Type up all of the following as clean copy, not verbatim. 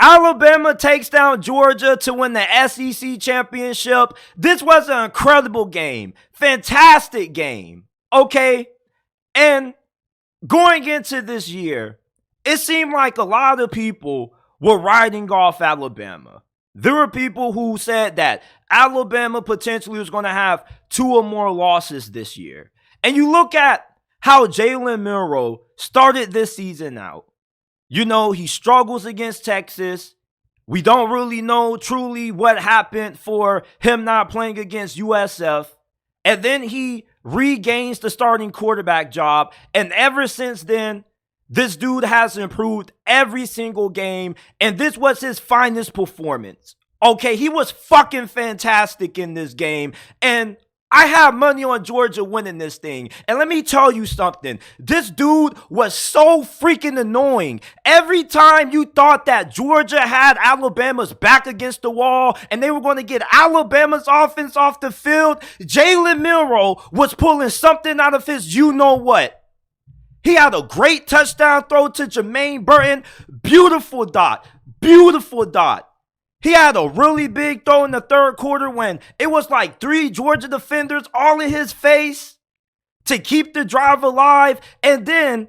Alabama takes down Georgia to win the SEC championship. This was an incredible game. Fantastic game. Okay? And going into this year, it seemed like a lot of people were writing off Alabama. There were people who said that Alabama potentially was going to have 2 or more losses this year. And you look at how Jalen Milroe started this season out. You know, he struggles against Texas. We don't really know truly what happened for him not playing against USF. And then he regains the starting quarterback job. And ever since then, this dude has improved every single game. And this was his finest performance. Okay, he was fucking fantastic in this game. And I have money on Georgia winning this thing. And let me tell you something. This dude was so freaking annoying. Every time you thought that Georgia had Alabama's back against the wall and they were going to get Alabama's offense off the field, Jalen Milroe was pulling something out of his you-know-what. He had a great touchdown throw to Jermaine Burton. Beautiful dot. Beautiful dot. He had a really big throw in the third quarter when it was like 3 Georgia defenders all in his face to keep the drive alive. And then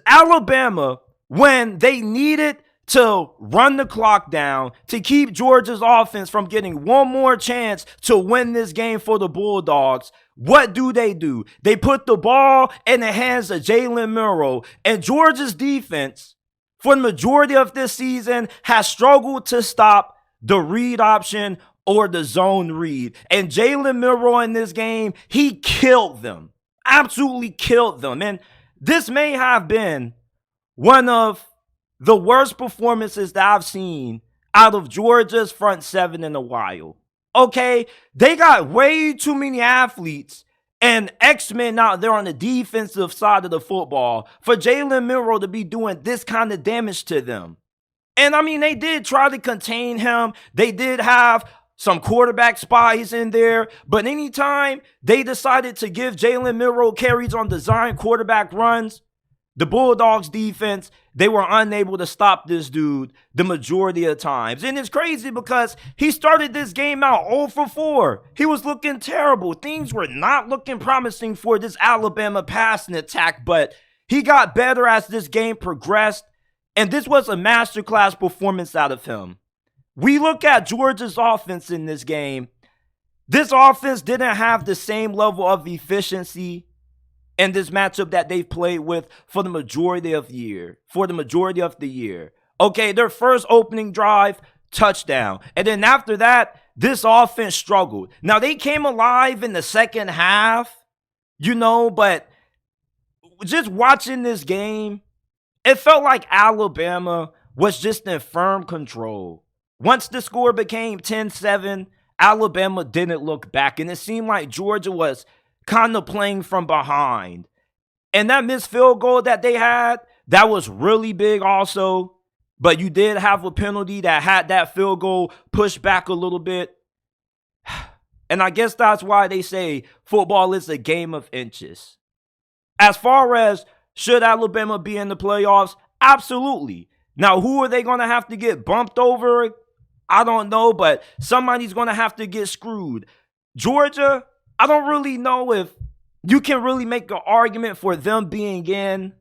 Alabama, when they needed to run the clock down to keep Georgia's offense from getting one more chance to win this game for the Bulldogs, what do? They put the ball in the hands of Jalen Milroe, and Georgia's defense for the majority of this season has struggled to stop the read option or the zone read. And Jalen Milroe in this game, he killed them. Absolutely killed them. And this may have been one of the worst performances that I've seen out of Georgia's front seven in a while. Okay, they got way too many athletes and X-Men out there on the defensive side of the football for Jalen Milroe to be doing this kind of damage to them. And I mean, they did try to contain him. They did have some quarterback spies in there. But anytime they decided to give Jalen Milroe carries on design quarterback runs, the Bulldogs defense, they were unable to stop this dude the majority of times. And it's crazy because he started this game out 0 for 4. He was looking terrible. Things were not looking promising for this Alabama passing attack, but he got better as this game progressed. And this was a masterclass performance out of him. We look at Georgia's offense in this game. This offense didn't have the same level of efficiency in this matchup that they've played with for the majority of the year. Okay, their first opening drive, touchdown. And then after that, this offense struggled. Now, they came alive in the second half, but just watching this game, it felt like Alabama was just in firm control. Once the score became 10-7, Alabama didn't look back. And it seemed like Georgia was kind of playing from behind. And that missed field goal that they had, that was really big also. But you did have a penalty that had that field goal pushed back a little bit. And I guess that's why they say football is a game of inches. As far as should Alabama be in the playoffs? Absolutely. Now, who are they going to have to get bumped over? I don't know, but somebody's going to have to get screwed. Georgia, I don't really know if you can really make an argument for them being in.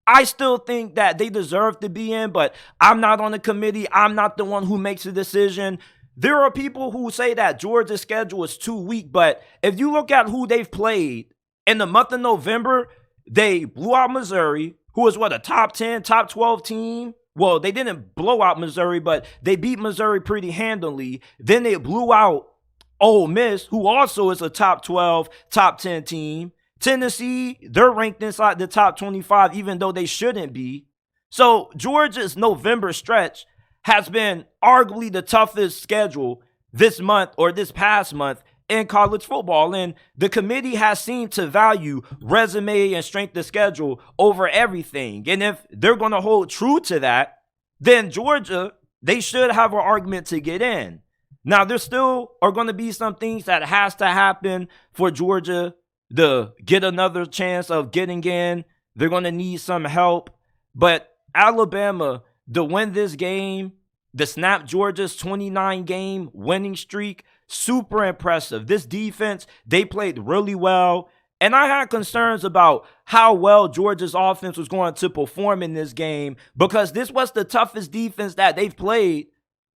I still think that they deserve to be in, but I'm not on the committee. I'm not the one who makes the decision. There are people who say that Georgia's schedule is too weak, but if you look at who they've played in the month of November, they blew out Missouri, who was a top 10, top 12 team. Well, they didn't blow out Missouri, but they beat Missouri pretty handily. Then they blew out Ole Miss, who also is a top 12, top 10 team. Tennessee, they're ranked inside the top 25, even though they shouldn't be. So Georgia's November stretch has been arguably the toughest schedule this month or this past month in college football. And the committee has seemed to value resume and strength of schedule over everything. And if they're going to hold true to that, then Georgia, they should have an argument to get in. Now, there still are going to be some things that has to happen for Georgia to get another chance of getting in. They're going to need some help. But Alabama, to win this game, to snap Georgia's 29-game winning streak, super impressive. This defense, they played really well. And I had concerns about how well Georgia's offense was going to perform in this game because this was the toughest defense that they've played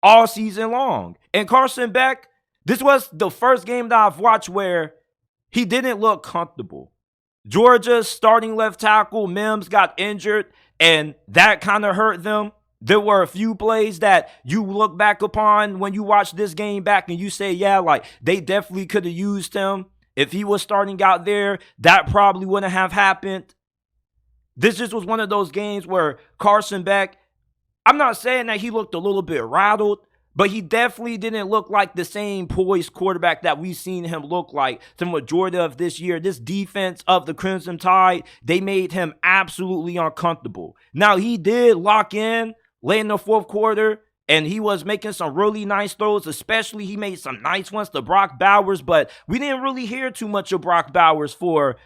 all season long. And Carson Beck, this was the first game that I've watched where he didn't look comfortable. Georgia's starting left tackle, Mims, got injured, and that kind of hurt them. There were a few plays that you look back upon when you watch this game back and you say, yeah, like they definitely could have used him. If he was starting out there, that probably wouldn't have happened. This just was one of those games where Carson Beck, I'm not saying that he looked a little bit rattled, but he definitely didn't look like the same poised quarterback that we've seen him look like the majority of this year. This defense of the Crimson Tide, they made him absolutely uncomfortable. Now, he did lock in late in the fourth quarter, and he was making some really nice throws, especially he made some nice ones to Brock Bowers, but we didn't really hear too much of Brock Bowers for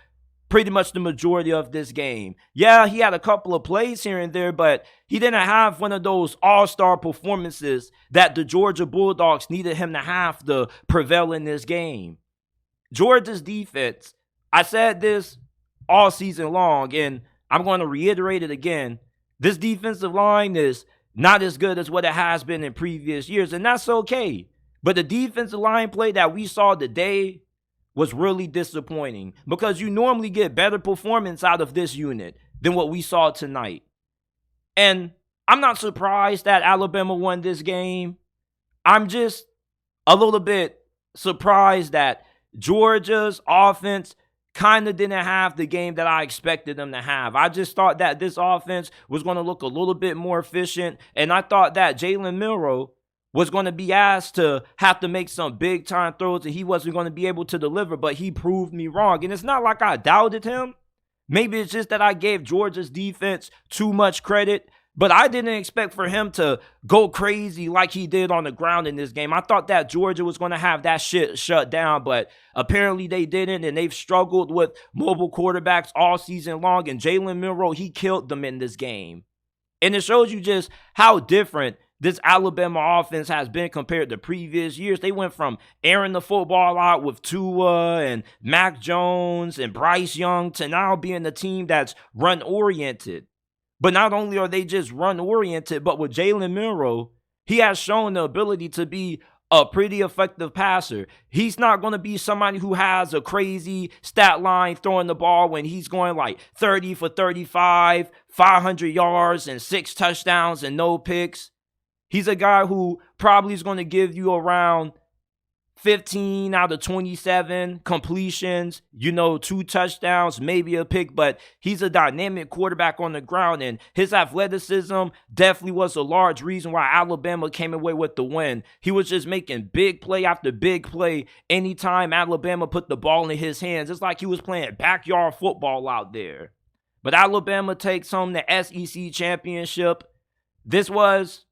pretty much the majority of this game. Yeah, he had a couple of plays here and there, but he didn't have one of those all-star performances that the Georgia Bulldogs needed him to have to prevail in this game. Georgia's defense, I said this all season long, and I'm going to reiterate it again. This defensive line is not as good as what it has been in previous years, and that's okay. But the defensive line play that we saw today was really disappointing because you normally get better performance out of this unit than what we saw tonight. And I'm not surprised that Alabama won this game. I'm just a little bit surprised that Georgia's offense kind of didn't have the game that I expected them to have. I just thought that this offense was going to look a little bit more efficient, and I thought that Jalen Milroe was going to be asked to have to make some big-time throws, and he wasn't going to be able to deliver, but he proved me wrong. And it's not like I doubted him. Maybe it's just that I gave Georgia's defense too much credit, but I didn't expect for him to go crazy like he did on the ground in this game. I thought that Georgia was going to have that shit shut down, but apparently they didn't, and they've struggled with mobile quarterbacks all season long, and Jalen Milroe, he killed them in this game. And it shows you just how different this Alabama offense has been compared to previous years. They went from airing the football out with Tua and Mac Jones and Bryce Young to now being a team that's run-oriented. But not only are they just run-oriented, but with Jalen Milroe, he has shown the ability to be a pretty effective passer. He's not going to be somebody who has a crazy stat line throwing the ball when he's going like 30 for 35, 500 yards and 6 touchdowns and no picks. He's a guy who probably is going to give you around 15 out of 27 completions, 2 touchdowns, maybe a pick, but he's a dynamic quarterback on the ground, and his athleticism definitely was a large reason why Alabama came away with the win. He was just making big play after big play anytime Alabama put the ball in his hands. It's like he was playing backyard football out there. But Alabama takes home the SEC championship. This was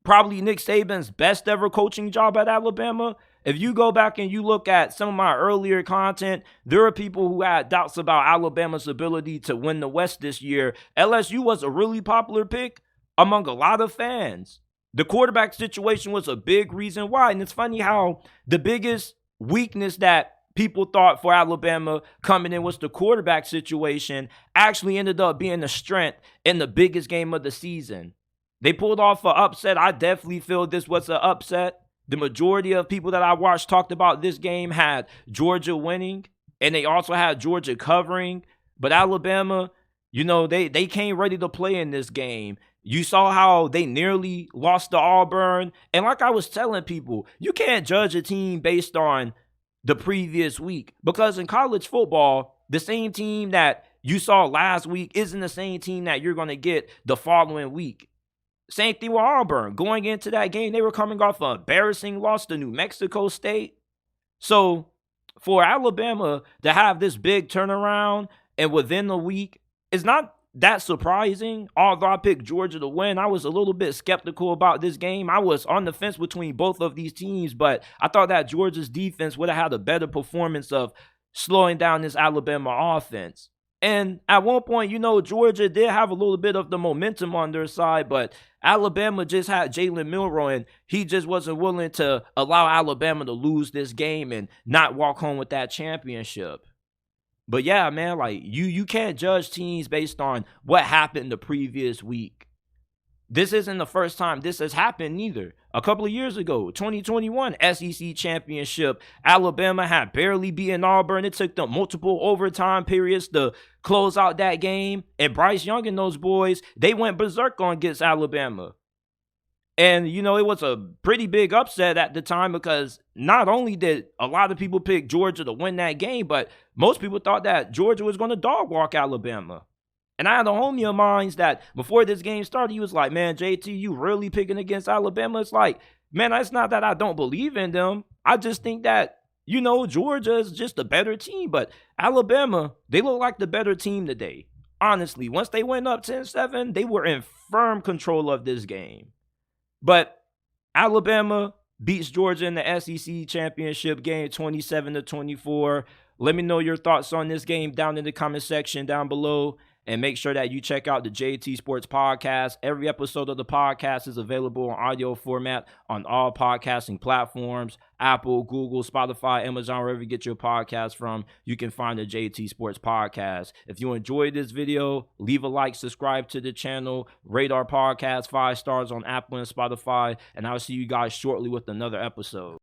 probably Nick Saban's best ever coaching job at Alabama. If you go back and you look at some of my earlier content, there are people who had doubts about Alabama's ability to win the West this year. LSU was a really popular pick among a lot of fans. The quarterback situation was a big reason why. And it's funny how the biggest weakness that people thought for Alabama coming in was the quarterback situation actually ended up being a strength in the biggest game of the season. They pulled off an upset. I definitely feel this was an upset. The majority of people that I watched talked about this game had Georgia winning, and they also had Georgia covering. But Alabama, they came ready to play in this game. You saw how they nearly lost to Auburn. And like I was telling people, you can't judge a team based on the previous week, because in college football, the same team that you saw last week isn't the same team that you're going to get the following week. Same thing with Auburn. Going into that game, they were coming off an embarrassing loss to New Mexico State. So for Alabama to have this big turnaround and within the week, it's not that surprising. Although I picked Georgia to win, I was a little bit skeptical about this game. I was on the fence between both of these teams, but I thought that Georgia's defense would have had a better performance of slowing down this Alabama offense. And at one point, Georgia did have a little bit of the momentum on their side, but Alabama just had Jalen Milroe, and he just wasn't willing to allow Alabama to lose this game and not walk home with that championship. But yeah, man, like you can't judge teams based on what happened the previous week. This isn't the first time this has happened either. A couple of years ago, 2021 SEC championship, Alabama had barely beaten Auburn. It took them multiple overtime periods to close out that game. And Bryce Young and those boys, they went berserk on against Alabama. And, it was a pretty big upset at the time because not only did a lot of people pick Georgia to win that game, but most people thought that Georgia was going to dog walk Alabama. And I had a homie of mine that before this game started, he was like, man, JT, you really picking against Alabama? It's like, man, it's not that I don't believe in them. I just think that, Georgia is just a better team. But Alabama, they look like the better team today. Honestly, once they went up 10-7, they were in firm control of this game. But Alabama beats Georgia in the SEC championship game 27-24. Let me know your thoughts on this game down in the comment section down below. And make sure that you check out the JT Sports Podcast. Every episode of the podcast is available in audio format on all podcasting platforms. Apple, Google, Spotify, Amazon, wherever you get your podcast from, you can find the JT Sports Podcast. If you enjoyed this video, leave a like, subscribe to the channel, rate our podcast 5 stars on Apple and Spotify, and I'll see you guys shortly with another episode.